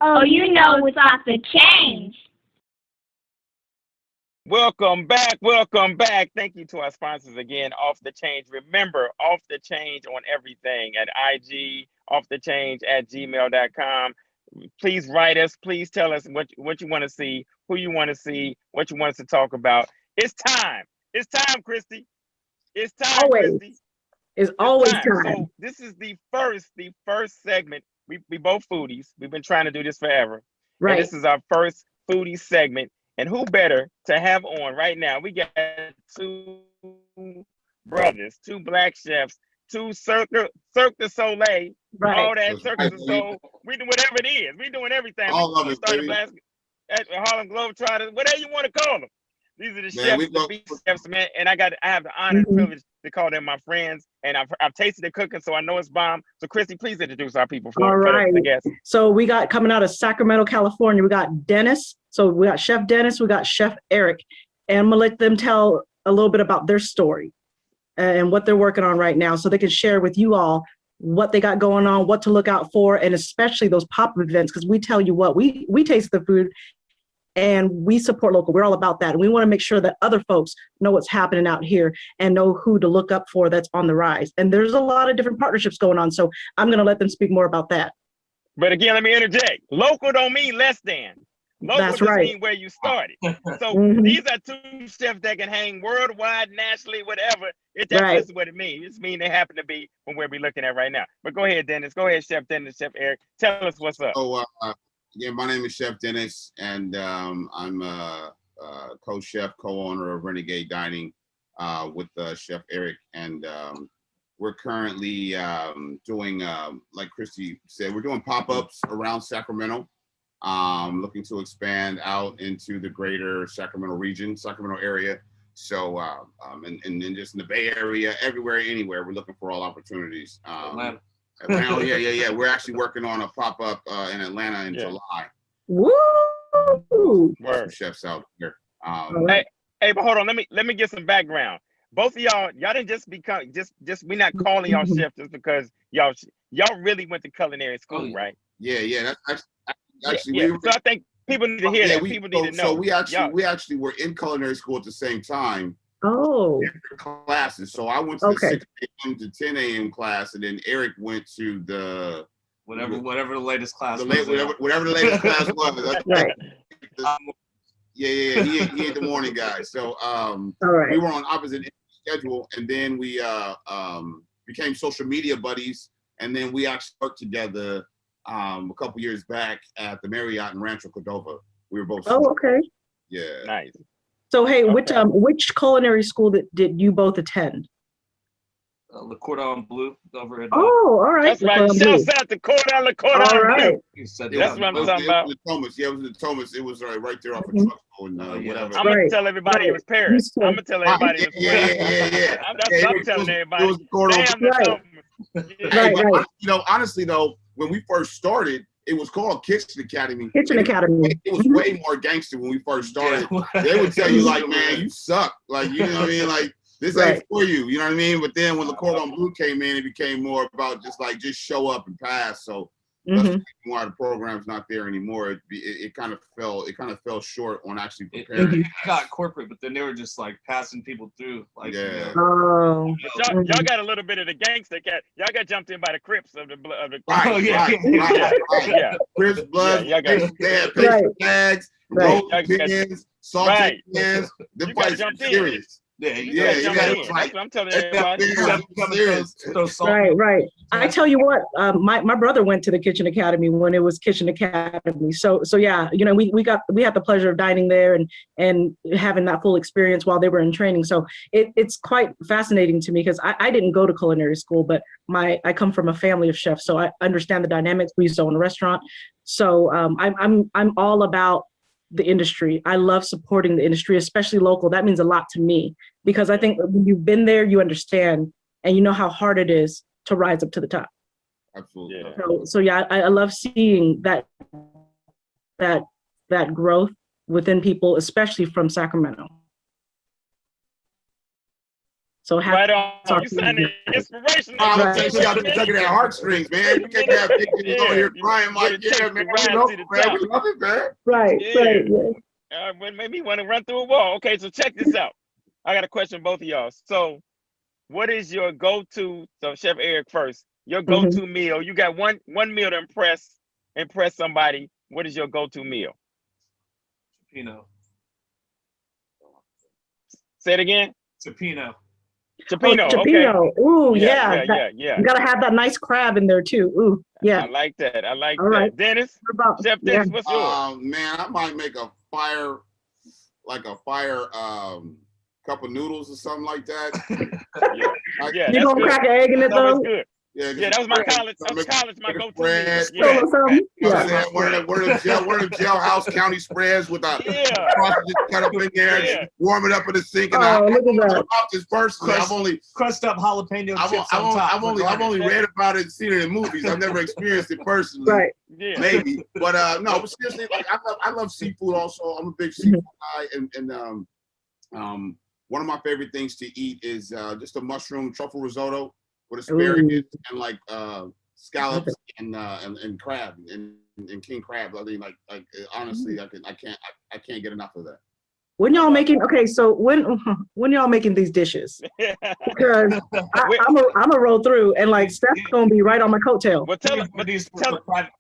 Oh, you know it's off the change. Welcome back. Welcome back. Thank you to our sponsors again, Off the Change. Remember, Off the Change on everything at IG, off the change at gmail.com. Please write us. Please tell us what you want to see, who you want to see, what you want us to talk about. It's time. It's time, Christy. It's time, Always. Christy. It's It's always time. time. So this is the first segment. We both foodies. We've been trying to do this forever. And Right. this is our first foodie segment. And who better to have on right now? We got two brothers, two black chefs, two Cirque du Soleil, Right. all that Cirque du Soleil. We do whatever it is. We doing everything. All of We it, started baby. at Harlem Globetrotters, whatever you want to call them. These are the Man, chefs, the beef chefs, man. And I have the honor and privilege to call them my friends. And I've tasted their cooking, so I know it's bomb. So Christy, please introduce our people All for right. the guests. So we got coming out of Sacramento, California, we got Dennis. So we got Chef Dennis, we got Chef Erick. And I'm gonna let them tell a little bit about their story and what they're working on right now so they can share with you all what they got going on, what to look out for, and especially those pop-up events, because we tell you what, we taste the food and we support local. We're all about that. And we want to make sure that other folks know what's happening out here and know who to look up for that's on the rise. And there's a lot of different partnerships going on. So I'm going to let them speak more about that. But again, let me interject. Local don't mean less than. Local That's just right. mean where you started. So Mhm. these are two chefs that can hang worldwide, nationally, whatever. That's Right. just what it means. It just means they happen to be from where we're looking at right now. But go ahead, Dennis. Go ahead, Chef Dennis, Chef Erick. Tell us what's up. So, yeah, my name is Chef Dennis, and I'm a co-chef, co-owner of Renegade Dining with Chef Erick, and we're currently doing, like Christy said, we're doing pop-ups around Sacramento, looking to expand out into the greater Sacramento region, Sacramento area. So, and then just in the Bay Area, everywhere, anywhere, we're looking for all opportunities. Atlanta, yeah. We're actually working on a pop-up in Atlanta in July. Woo! Word. Chefs out here. Hey, but hold on. Let me get some background. Both of y'all didn't just become just we're not calling y'all chefs just because y'all really went to culinary school, right? Yeah. That's actually So I think people need to hear that. People need to know. So we actually were in culinary school at the same time. Oh. Different classes. So I went to the 6 a.m. to 10 a.m. class, and then Erick went to the whatever the latest class was. Whatever the latest class was. Right. Yeah. He ain't the morning guy. So we were on opposite schedule, and then we became social media buddies, and then we actually worked together a couple years back at the Marriott in Rancho Cordova. We were both. Oh, okay. Yeah. Nice. So hey, which culinary school did you both attend? Le Cordon Bleu over at. Oh, all right. That's right. Shouts out to Le Cordon All right. Bleu. That's what I'm talking about. It was the Thomas. It was right there off of Truckville and whatever. I'm gonna tell everybody it was Paris. I'm gonna tell everybody it was Paris. Yeah. That's what I'm telling everybody. It was the Cordon Damn, Bleu. Right. You know, honestly though, when we first started, it was called Kitchen Academy. It was way more gangster when we first started. They would tell you like, man, you suck. Like, you know what I mean? Like, this ain't for you. You know what I mean? But then when Le Cordon Bleu came in, it became more about just show up and pass. So that's why the program's not there anymore. It kind of fell short on actually preparing. It got corporate, but then they were just like passing people through. Like, Oh. Y'all got a little bit of the gangster cat. Y'all got jumped in by the Crips of the Right. Crips, blood. They had paper bags, rolled pins, salted pins. The fights were serious. That's what I'm telling everybody. Right. I tell you what, my brother went to the Kitchen Academy when it was Kitchen Academy. So yeah, you know, we had the pleasure of dining there and having that full experience while they were in training. So it's quite fascinating to me because I didn't go to culinary school, but I come from a family of chefs, so I understand the dynamics. We used to own a restaurant, so I'm all about the industry. I love supporting the industry, especially local. That means a lot to me because I think when you've been there, you understand and you know how hard it is to rise up to the top. Absolutely. So yeah, I love seeing that growth within people, especially from Sacramento. So Right on. talk You to you. sounded inspirational. I'm Right. gonna take you tugging at heartstrings, man. You can't have big niggas over here crying like, yeah, man, we love it, man. We love it, man. Right, Yeah. right, yeah. Made me want to run through a wall. Okay, so check this out. I got a question, both of y'all. So, what is your go-to? So, Chef Erick first. Your go-to meal. You got one meal to impress somebody. What is your go-to meal? Chipino. Say it again. Chipino. Chipino. Oh, Okay. Chipino. Ooh, Yeah. You gotta have that nice crab in there too. Ooh, yeah. I like that. I like All that. right. Dennis, What about- Chef Dennis, what's yours? Man, I might make a fire cup of noodles or something like that. Yeah, You that's gonna good. crack an egg in it That's always though? good. Yeah, Yeah, that was my college. That was college. My go-to meal. spread. Yeah. Or something? Yeah. Yeah. One of the jailhouse county spreads with a Yeah. sausage cut up in there, Yeah. and warm it up in the sink. And Oh, look at I that. about this personally. I've only Crushed up jalapeno chips on top. I've only read about it and seen it in movies. I've never experienced it personally. Right. Yeah. Maybe, but no. But seriously, like I love seafood. Also, I'm a big seafood guy, and one of my favorite things to eat is just a mushroom truffle risotto with asparagus and like scallops and crab and king crab. I mean, like honestly, I can't get enough of that. When y'all making? Okay, so when y'all making these dishes? Because I'm a roll through and like Steph's gonna be right on my coattail. Well,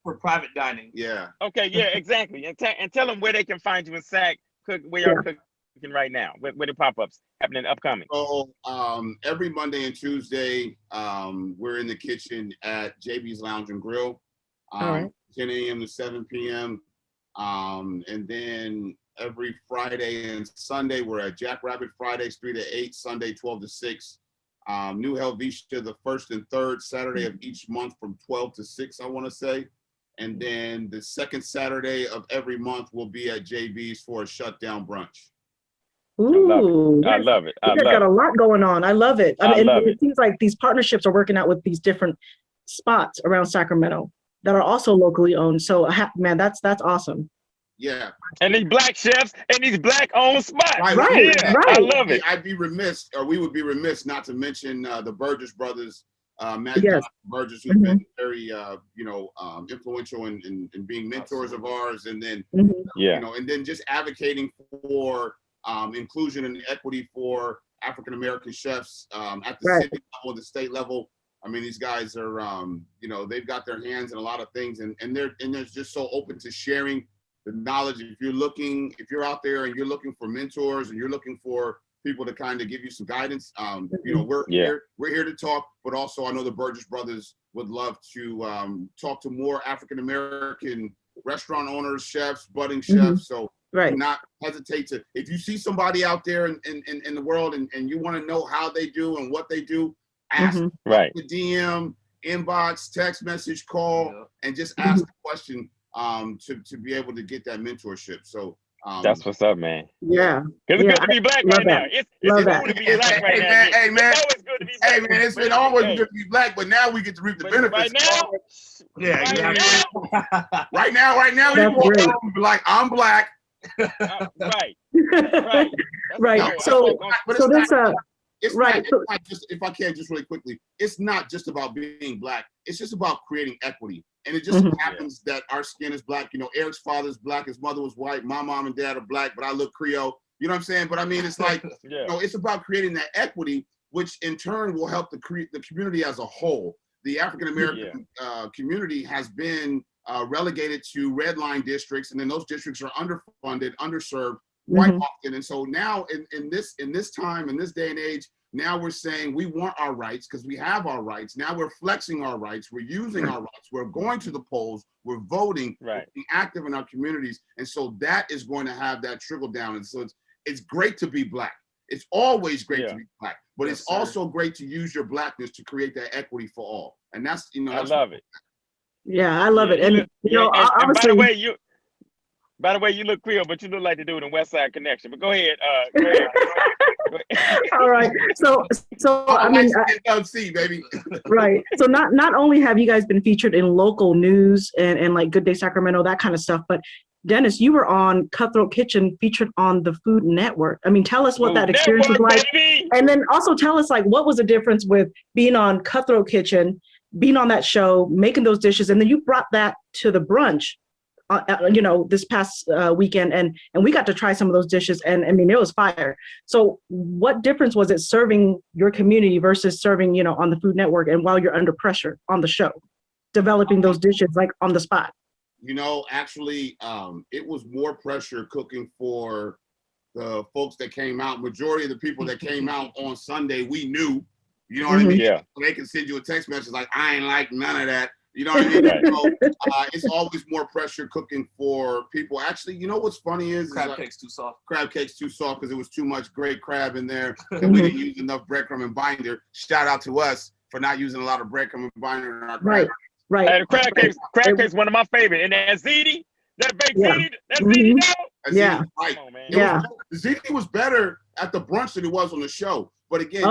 for private dining. Yeah. Okay, yeah, exactly. And tell them where they can find you in SAC, where you're cooking right now, where the pop-ups happening upcoming. So every Monday and Tuesday, we're in the kitchen at JB's Lounge and Grill, 10 a.m. to 7 p.m. And then every Friday and Sunday, we're at Jackrabbit Fridays 3 to 8, Sunday 12 to 6. New Helvetia the first and third Saturday of each month from 12 to 6, I want to say. And then the second Saturday of every month will be at JB's for a shutdown brunch. Ooh, I love it. You guys got a lot going on. I love it. I mean, it seems like these partnerships are working out with these different spots around Sacramento that are also locally owned. So, man, that's awesome. Yeah. And these black chefs and these black-owned spots. Right. I love it. I'd be remiss, or we would be remiss, not to mention the Burgess brothers, Matt Burgess, who's been very, influential in being mentors of ours, and then, and then just advocating for inclusion and equity for African American chefs at the city level, the state level. I mean, these guys are, they've got their hands in a lot of things, and they're just so open to sharing the knowledge. If you're out there and you're looking for mentors and you're looking for people to kind of give you some guidance, we're here to talk. But also, I know the Burgess brothers would love to talk to more African American restaurant owners, chefs, budding chefs. So do not hesitate to, if you see somebody out there in the world and you want to know how they do and what they do, ask the DM, inbox, text message, call, and just ask the question to be able to get that mentorship. So that's what's up, man. Yeah. It's good to be black right now. It's good to be black right now. Hey, man. It's always good to be black. Hey, man, it's been always good to be black, but now we get to reap the benefits. Right now? Right now, we walk around and be like, I'm black. Right. So this it's not just, if I can just really quickly, it's not just about being black. It's just about creating equity. And it just happens that our skin is black. Erick's father's black, his mother was white, my mom and dad are black, but I look Creole. You know what I'm saying? But I mean, it's like, it's about creating that equity, which in turn will help the community as a whole. The African American community has been relegated to red line districts, and then those districts are underfunded, underserved quite often. And so now in this time, in this day and age, now we're saying we want our rights because we have our rights. Now we're flexing our rights. We're using our rights. We're going to the polls. We're voting. We're being active in our communities. And so that is going to have that trickle down. And so it's great to be black. It's always great to be black, but it's also great to use your blackness to create that equity for all. And that's, I love it. Yeah, I love it. And, obviously, by the way, you look Creole, but you look like the dude in West Side Connection. But go ahead. All right. So I mean, LC, baby. Right. So not only have you guys been featured in local news and like Good Day Sacramento, that kind of stuff, but Dennis, you were on Cutthroat Kitchen, featured on the Food Network. I mean, tell us what Food that experience was Network, like. baby! And then also tell us, like, what was the difference with being on Cutthroat Kitchen, being on that show, making those dishes, and then you brought that to the brunch, this past weekend, and we got to try some of those dishes, and I mean, it was fire. So what difference was it serving your community versus serving, on the Food Network, and while you're under pressure on the show, developing those dishes like on the spot? Actually, it was more pressure cooking for the folks that came out. Majority of the people that came out on Sunday, we knew, you know what I mean? Yeah. They can send you a text message like, I ain't like none of that. You know what I mean? Right. So, it's always more pressure cooking for people. Actually, what's funny is Crab cakes too soft. Crab cakes too soft because there was too much great crab in there, and we didn't use enough breadcrumb and binder. Shout out to us for not using a lot of breadcrumb and binder in our crab. Right. Hey, the crab cakes, one of my favorite. And that ziti, that baked ziti, that ziti though. Yeah. Right. Come on, man. Yeah. The ziti was better at the brunch than it was on the show. But again,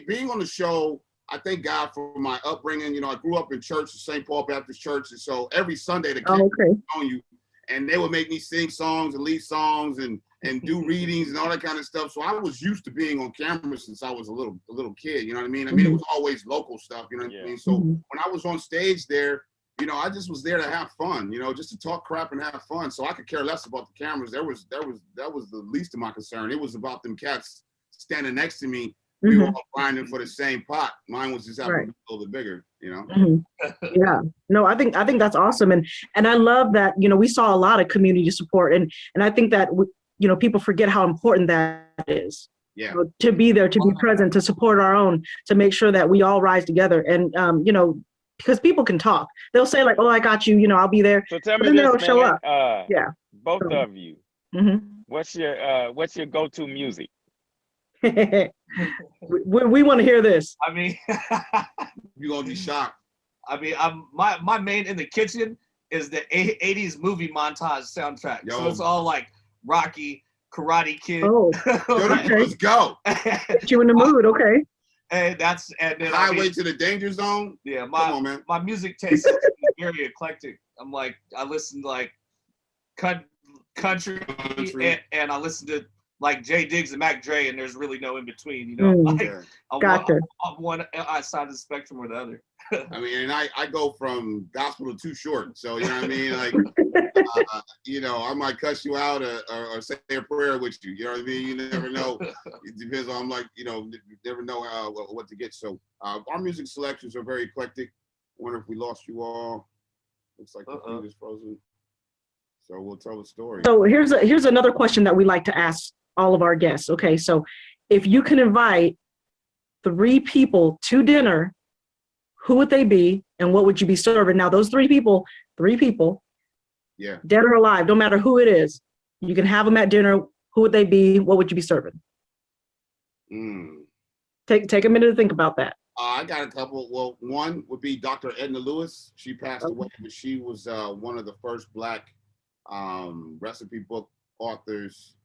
being on the show, I thank God for my upbringing. I grew up in church, the St. Paul Baptist Church, and so every Sunday the kids would on you, and they would make me sing songs and lead songs and do readings and all that kind of stuff. So I was used to being on camera since I was a little kid. You know what I mean? I mean, it was always local stuff. You know what I mean? So when I was on stage there, I just was there to have fun. Just to talk crap and have fun. So I could care less about the cameras. That was the least of my concern. It was about them cats standing next to me. We were all grinding for the same pot. Mine was just having to be a little bit bigger, Yeah. No, I think that's awesome. And I love that, we saw a lot of community support. And I think that, people forget how important that is. Yeah. To be there, to be present, to support our own, to make sure that we all rise together. And, because people can talk. They'll say like, oh, I got you, I'll be there. So tell me this, man. Show up. Both of you. What's your go-to music? we want to hear this. I mean, you're gonna be shocked. I mean, my main in the kitchen is the 80s movie montage soundtrack. Yo. So it's all like Rocky, Karate Kid. Oh, okay. Let's go. Get you in the mood, okay. And then Highway to the Danger Zone. Yeah, come on, man. My music taste is very eclectic. I listen to like country. And I listen to like Jay Diggs and Mac Dre, and there's really no in between, Gotcha. I'm one side of the spectrum or the other. I mean, and I go from gospel to Too Short, so you know what I mean. Like, I might cuss you out or say a prayer with you. You know what I mean. You never know. It depends on you never know what to get. So our music selections are very eclectic. Wonder if we lost you all. Looks like the feed is frozen. So we'll tell the story. So here's another question that we like to ask all of our guests. Okay, so if you can invite 3 people to dinner, who would they be and what would you be serving? Now, those 3 people, yeah, dead or alive, no matter who it is, you can have them at dinner. Who would they be? What would you be serving? Take a minute to think about that. I got a couple. Well, one would be Dr. Edna Lewis. She passed away, but she was one of the first Black recipe book authors.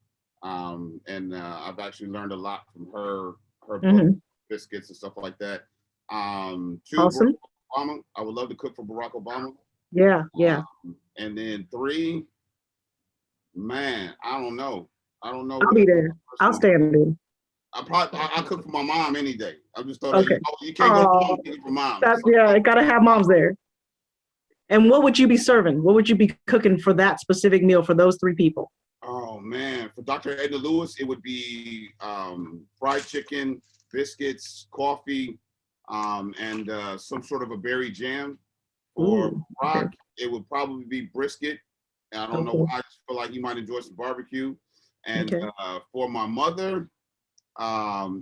And I've actually learned a lot from her book, biscuits and stuff like that. 2, awesome. Barack Obama. I would love to cook for Barack Obama. Yeah. And then 3, man, I don't know. I'll be there. I'll stand in. I'll cook for my mom any day. I just thought you can't go wrong cooking for mom. I gotta have moms there. And what would you be serving? What would you be cooking for that specific meal for those 3 people? Oh man, for Dr. Edna Lewis, it would be fried chicken, biscuits, coffee, and some sort of a berry jam. For Brock, it would probably be brisket. I don't know why. I just feel like you might enjoy some barbecue. And for my mother,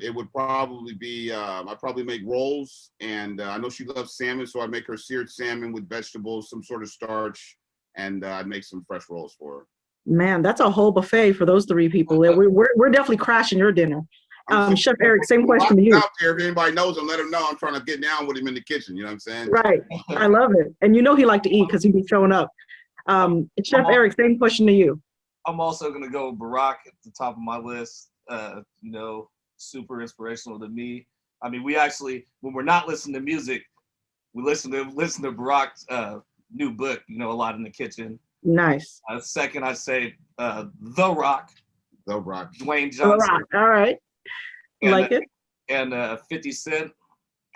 it would probably be I'd probably make rolls, and I know she loves salmon, so I'd make her seared salmon with vegetables, some sort of starch, and I'd make some fresh rolls for her. Man, that's a whole buffet for those 3 people. We're definitely crashing your dinner. Chef Erick, same question to you. Out there, if anybody knows him, let him know I'm trying to get down with him in the kitchen. You know what I'm saying? Right. I love it. And he liked to eat because he'd be showing up. Chef Erick, same question to you. I'm also gonna go with Barack at the top of my list. Super inspirational to me. I mean, we actually, when we're not listening to music, we listen to Barack's new book, A Lot in the Kitchen. Nice. Second, I'd say The Rock, The Rock. Dwayne All Johnson, right. All right. and, Like it. and 50 Cent,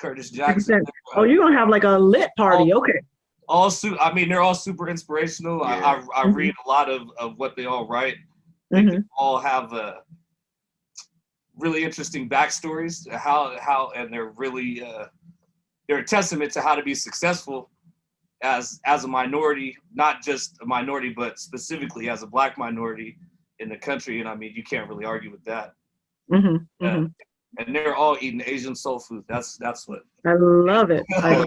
Curtis 50 Jackson. Cent. Oh, you're gonna have like a lit party. Okay. I mean, they're all super inspirational. Yeah. I read a lot of what they all write. They Mhm. all have really interesting backstories. And they're really they're a testament to how to be successful as a minority, not just a minority, but specifically as a Black minority in the country. And I mean, you can't really argue with that. Mhm. Mhm. And they're all eating Asian soul food. That's what. I love it. I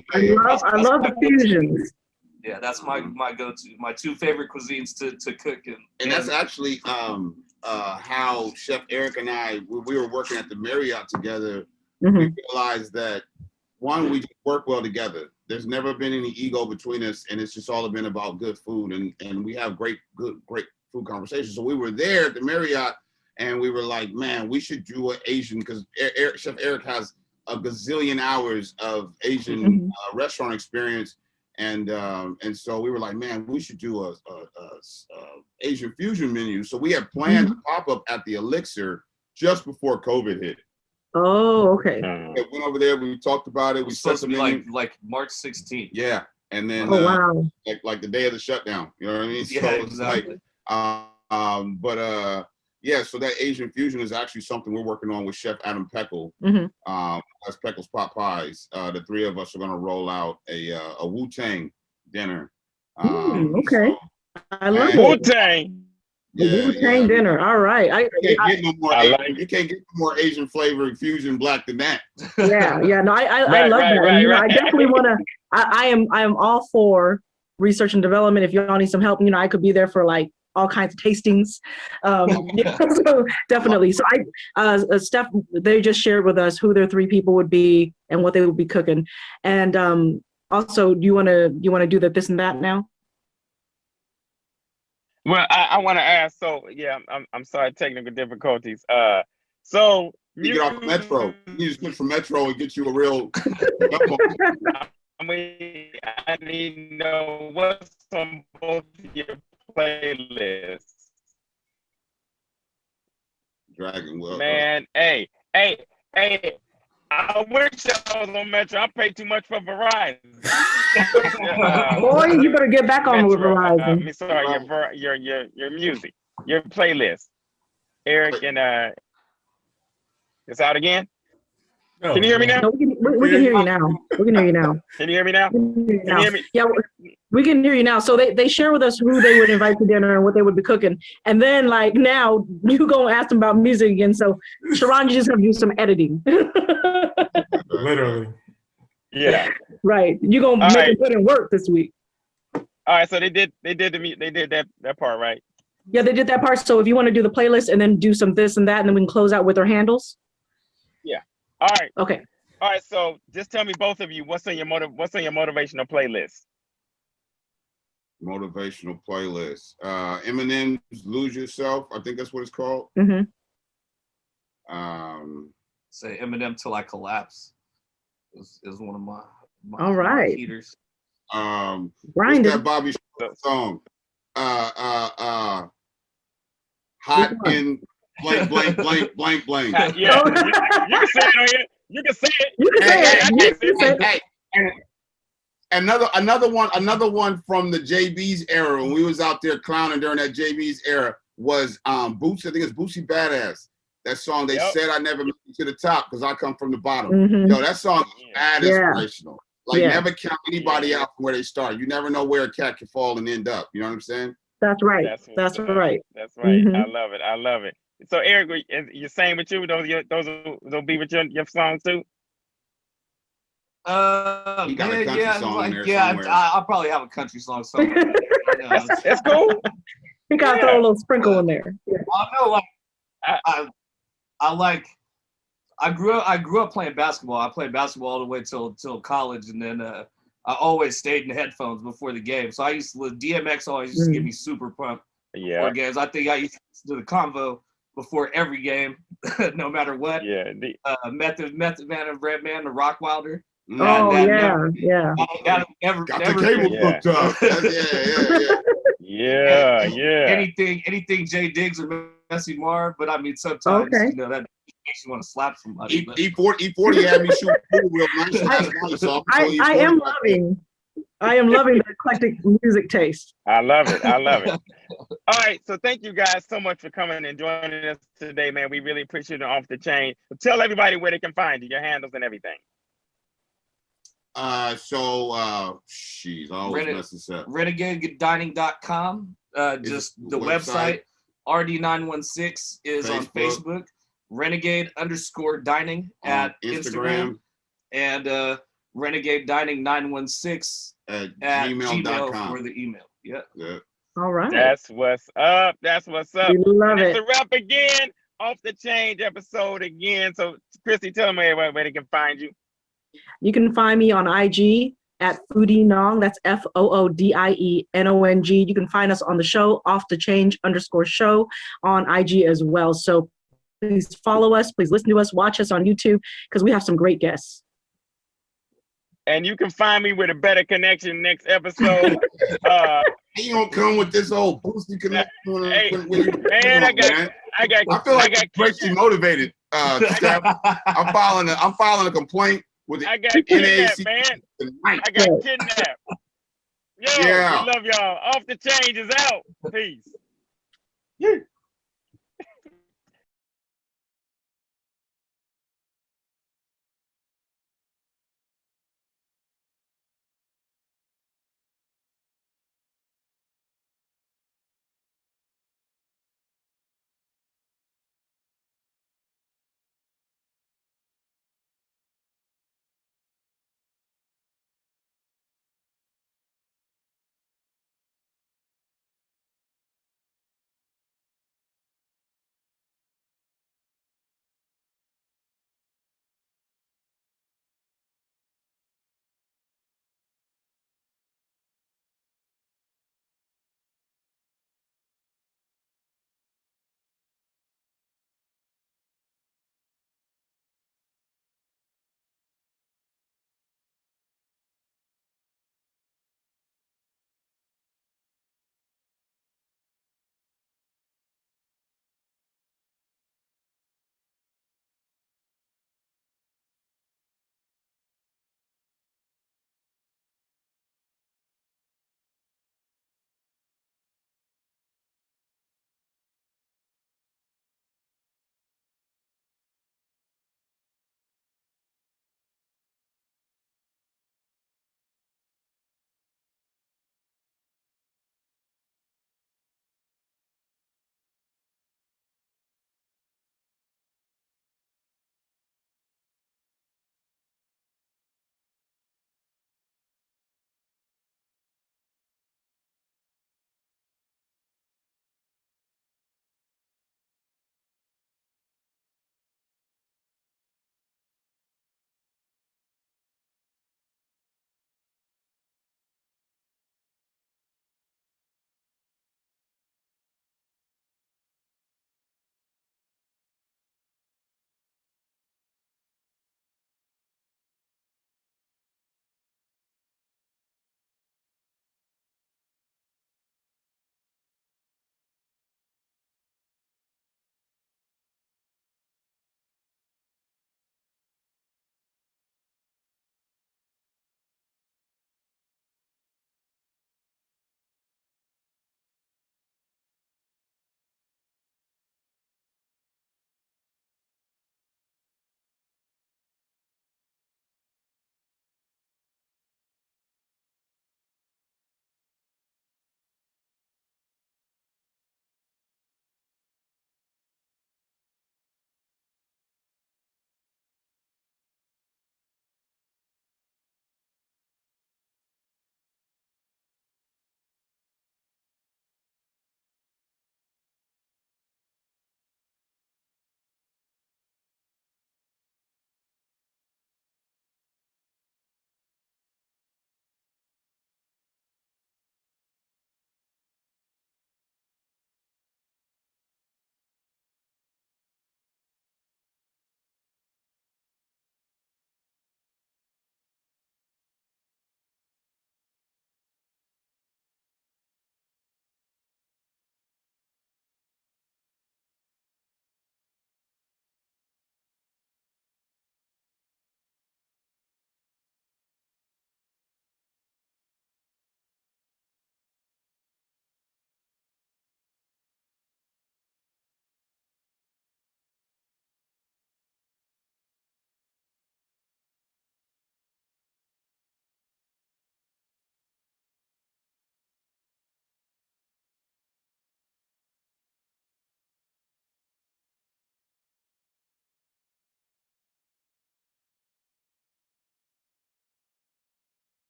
love the fusions. Yeah, that's my go-to. My two favorite cuisines to cook And that's actually how Chef Erick and I, when we were working at the Marriott together, Mhm. we realized that one, we just work well together. There's never been any ego between us, and it's just all been about good food, and we have great food conversations. So we were there at the Marriott, and we were like, man, we should do an Asian, because Chef Erick has a gazillion hours of Asian restaurant experience, and so we were like, man, we should do a Asian fusion menu. So we had planned to pop up at the Elixir just before COVID hit. Oh, okay. We went over there. We talked about it. We set supposed to the be menu. like March 16th. Yeah, and then Oh, wow. like the day of the shutdown. You know what I mean? Yeah, So it's exactly. like, yeah. So that Asian fusion is actually something we're working on with Chef Adam Peckle. Mhm. That's Peckle's Pot Pies. The three of us are going to roll out a Wu-Tang dinner. Okay. So, I love and- it. Wu-Tang. The Wu-Tang dinner. All right. You can't get no more. I like Asian, you can't get more Asian flavored fusion black than that. Yeah. No, I Right, love right, that. right, You know, I right. definitely want to. I am all for research and development. If y'all need some help, you know, I could be there for like all kinds of tastings. Yeah, so definitely. So Steph, they just shared with us who their three people would be and what they would be cooking. And also, do you want to do the this and that now? Well, I want to ask. So yeah, I'm sorry, technical difficulties. So You get off Metro. You just switch from Metro and get you a real. I mean, I need to know what's on both of your playlists. Dragon Well. Man, hey, I wish I was on Metro. I pay too much for Verizon. Boy, you better get back on with Metro, Verizon. sorry, your music, your playlist. Eric and it's out again. Can you hear me now? No, we can hear you now. We can hear you now. Can you hear me now? Can you Can you hear me? Yeah, we can hear you now. So they share with us who they would invite to dinner and what they would be cooking. And then like now you go and ask them about music again. So Sharon, you just have to do some editing. Literally. Yeah. Right. You're gonna All make right. it put in work this week. All right. So they did that part, right? Yeah, they did that part. So if you want to do the playlist and then do some this and that, and then we can close out with our handles. All right. Okay. All right. So just tell me, both of you, what's on your motivational playlist? Motivational playlist. Eminem's "Lose Yourself." I think that's what it's called. Mm-hmm. Say Eminem Till I Collapse is one of my All right. heaters. What's Grinding. that Bobby song? Hot Which one? in blank, blank, blank, blank, blank. Yeah. You can say it on here. You can say it. You can say it. You can say it. Hey, another one from the JB's era when we was out there clowning during that JB's era was Bootsy. I think it's Bootsy Badass. That song they said I never made it to the top because I come from the bottom. Mhm. Yo, that song is mad Yeah. inspirational. Like Yeah. never count anybody out from where they start. You never know where a cat can fall and end up. You know what I'm saying? That's right. That's That's what's up. right. That's right. Mhm. I love it. I love it. So Eric, you same with you? Those be with your songs too? You got a country yeah, song like, in there yeah, somewhere. I'll probably have a country song somewhere. That's cool. You gotta throw a little sprinkle in there. Yeah. I know, like I grew up playing basketball. I played basketball all the way till college, and then I always stayed in headphones before the game. So DMX always used to get me super pumped Yeah. before games. I think I used to listen to the convo before every game, no matter what. Yeah. Method Man and Redman, the Rockwilder. Oh that yeah. That never, Got never the cable Yeah. hooked up. Yeah. anything Jay Diggs or Messi Mar, but I mean sometimes Okay. you know that makes you want to slap somebody. But E40 had me shoot pool real nice last night, so I am loving the eclectic music taste. I love it. All right, so thank you guys so much for coming and joining us today, man. We really appreciate it. Off the Chain. Tell everybody where they can find you, your handles and everything. She's always messes up. RenegadeDining.com, just the website. RD916 is on Facebook. Renegade_dining at Instagram. And Renegade Dining 916 at gmail for the email. Yeah. All right. That's what's up. We love it. It's a wrap again. Off the Change episode again. So Chrissy, tell them where they can find you. You can find me on IG at Foodie Nong. That's FOODIENONG. You can find us on the show, Off the Change _show on IG as well. So please follow us. Please listen to us. Watch us on YouTube because we have some great guests. And you can find me with a better connection next episode. You don't come with this old boosty connection. Hey, man, I feel like I'm crazy motivated. Steph. I'm filing a complaint with the I got kidnapped, man. tonight. I got kidnapped. Yo, we love y'all. Off the Change is out. Peace.